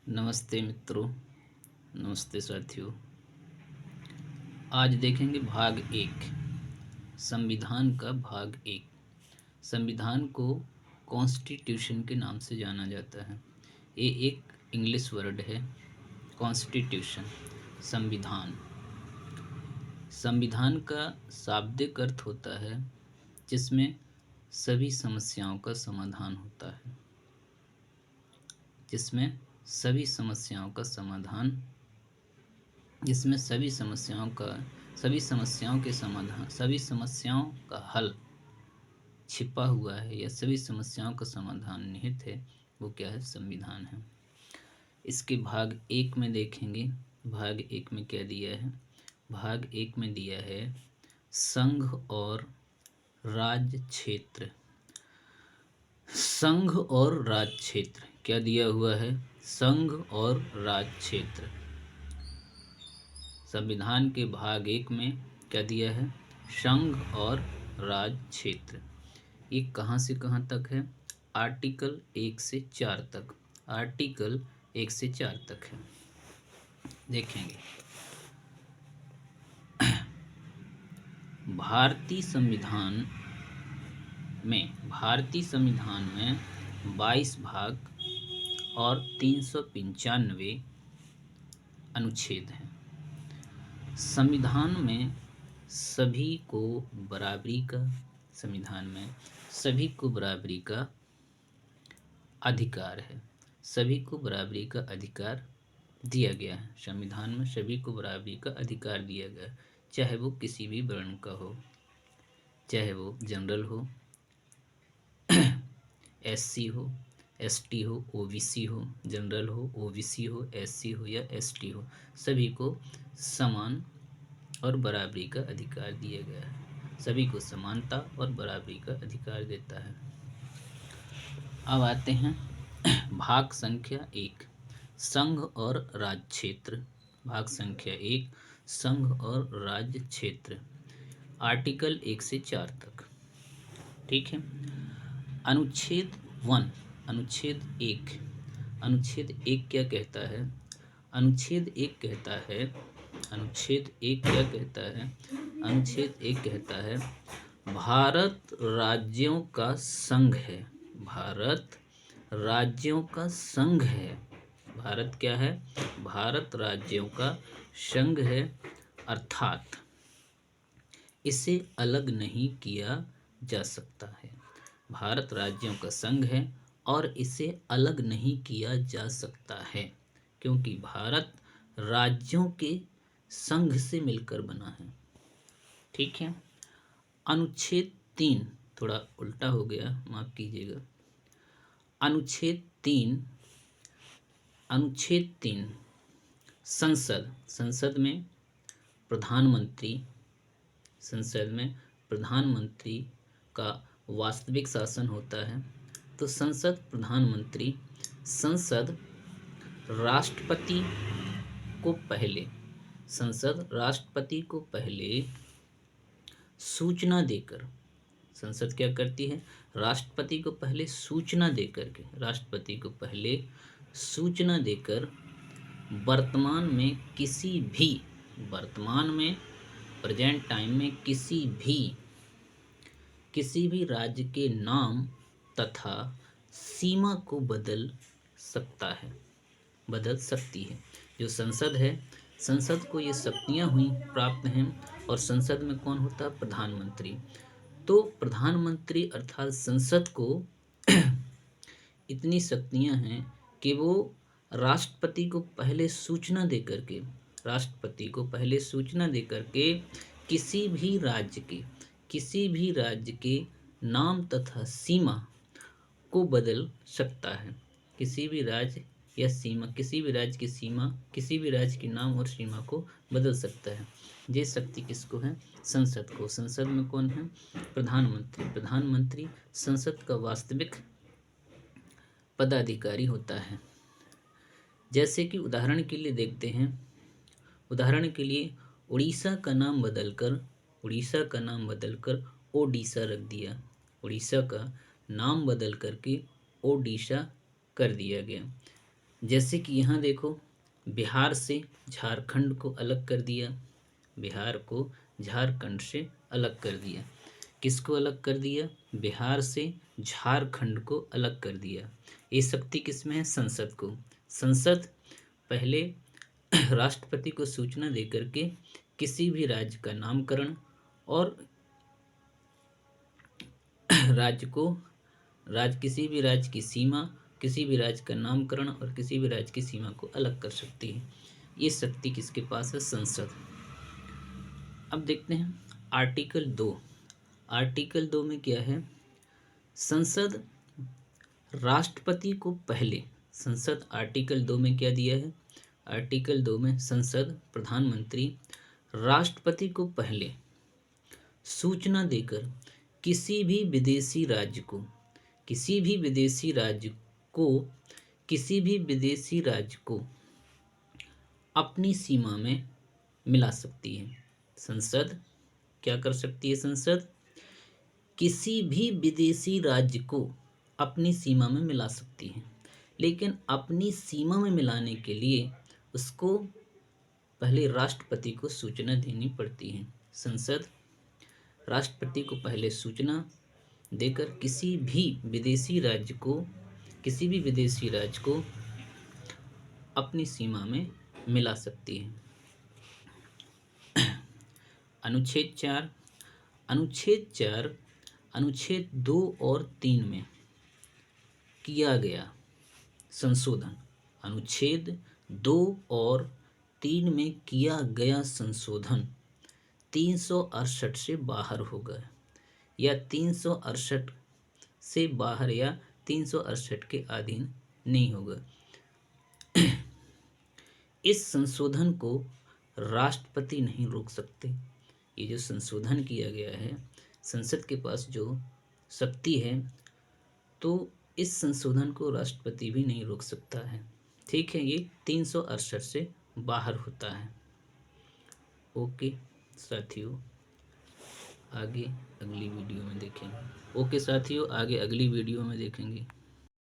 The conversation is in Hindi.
नमस्ते मित्रों, नमस्ते साथियों। आज देखेंगे भाग एक, संविधान का भाग एक। संविधान को कॉन्स्टिट्यूशन के नाम से जाना जाता है। ये एक इंग्लिश वर्ड है, कॉन्स्टिट्यूशन, संविधान। संविधान का शाब्दिक अर्थ होता है जिसमें सभी समस्याओं का समाधान होता है, जिसमें सभी समस्याओं का समाधान, जिसमें सभी समस्याओं के समाधान, सभी समस्याओं का हल छिपा हुआ है या सभी समस्याओं का समाधान निहित है, वो क्या है? संविधान है। इसके भाग एक में देखेंगे। भाग एक में क्या दिया है? भाग एक में दिया है संघ और राज्य क्षेत्र। संघ और राज्य क्षेत्र क्या दिया हुआ है? संघ और राज्य क्षेत्र। संविधान के भाग एक में क्या दिया है? संघ और राज्य क्षेत्र। ये कहाँ से कहाँ तक है? आर्टिकल 1 से 4 तक। आर्टिकल 1 से 4 तक है। देखेंगे, भारतीय संविधान में 22 भाग और 395 अनुच्छेद हैं। संविधान में सभी को बराबरी का अधिकार है। सभी को बराबरी का अधिकार दिया गया है। संविधान में सभी को बराबरी का अधिकार दिया गया है, चाहे वो किसी भी वर्ण का हो, चाहे वो जनरल हो, एससी हो, एसटी हो, ओबीसी हो, जनरल हो, ओबीसी हो, एससी हो या एसटी हो, सभी को समान और बराबरी का अधिकार दिया गया है। सभी को समानता और बराबरी का अधिकार देता है। अब आते हैं भाग संख्या 1, संघ और राज्य क्षेत्र। भाग संख्या 1, संघ और राज्य क्षेत्र, आर्टिकल 1 से 4 तक। ठीक है। अनुच्छेद 1, अनुच्छेद 1। अनुच्छेद 1 क्या कहता है? अनुच्छेद 1 कहता है, अनुच्छेद 1 क्या कहता है? अनुच्छेद 1 कहता है, भारत राज्यों का संघ है। भारत राज्यों का संघ है। भारत क्या है? भारत राज्यों का संघ है, अर्थात इसे अलग नहीं किया जा सकता है। भारत राज्यों का संघ है और इसे अलग नहीं किया जा सकता है, क्योंकि भारत राज्यों के संघ से मिलकर बना है। ठीक है। अनुच्छेद 3, थोड़ा उल्टा हो गया, माफ कीजिएगा। अनुच्छेद 3, अनुच्छेद 3, संसद। संसद में प्रधानमंत्री का वास्तविक शासन होता है। तो संसद राष्ट्रपति को पहले सूचना देकर, संसद क्या करती है? राष्ट्रपति को पहले सूचना देकर वर्तमान में प्रेजेंट टाइम में किसी भी राज्य के नाम तथा सीमा को बदल सकती है। जो संसद है, संसद को ये शक्तियां प्राप्त हैं, और संसद में कौन होता है? प्रधानमंत्री। तो प्रधानमंत्री अर्थात संसद को इतनी शक्तियां हैं कि वो राष्ट्रपति को पहले सूचना देकर के किसी भी राज्य के नाम तथा सीमा को बदल सकता है। किसी भी राज्य की नाम और सीमा को बदल सकता है। ये शक्ति किसको है? संसद को। संसद में कौन है? प्रधानमंत्री संसद का वास्तविक पदाधिकारी होता है। जैसे कि उदाहरण के लिए देखते हैं, उड़ीसा का नाम बदलकर ओडिशा रख दिया। उड़ीसा का नाम बदल करके ओडिशा कर दिया गया। जैसे कि यहाँ देखो, बिहार से झारखंड को अलग कर दिया, बिहार को झारखंड से अलग कर दिया। किसको अलग कर दिया? बिहार से झारखंड को अलग कर दिया। ये शक्ति किसमें है? संसद को। संसद पहले राष्ट्रपति को सूचना देकर के किसी भी राज्य का नामकरण और किसी भी राज्य की सीमा, किसी भी राज्य का नामकरण और किसी भी राज्य की सीमा को अलग कर सकती है। ये शक्ति किसके पास है? संसद। अब देखते हैं आर्टिकल 2। आर्टिकल 2 में क्या है? संसद राष्ट्रपति को पहले, संसद आर्टिकल 2 में क्या दिया है? आर्टिकल 2 में संसद प्रधानमंत्री राष्ट्रपति को पहले सूचना देकर किसी भी विदेशी राज्य को किसी भी विदेशी राज्य को अपनी सीमा में मिला सकती है। संसद क्या कर सकती है? संसद किसी भी विदेशी राज्य को अपनी सीमा में मिला सकती है, लेकिन अपनी सीमा में मिलाने के लिए उसको पहले राष्ट्रपति को सूचना देनी पड़ती है। संसद राष्ट्रपति को पहले सूचना देकर किसी भी विदेशी राज्य को अपनी सीमा में मिला सकती है। अनुच्छेद 4, अनुच्छेद 2 और 3 में किया गया संशोधन, अनुच्छेद 2 और 3 में किया गया संशोधन 368 से बाहर हो गया, या 368 से बाहर या 368 के अधीन नहीं होगा। इस संशोधन को राष्ट्रपति नहीं रोक सकते। ये जो संशोधन किया गया है, संसद के पास जो शक्ति है, तो इस संशोधन को राष्ट्रपति भी नहीं रोक सकता है। ठीक है, ये 368 से बाहर होता है। ओके साथियों, आगे अगली वीडियो में देखेंगे।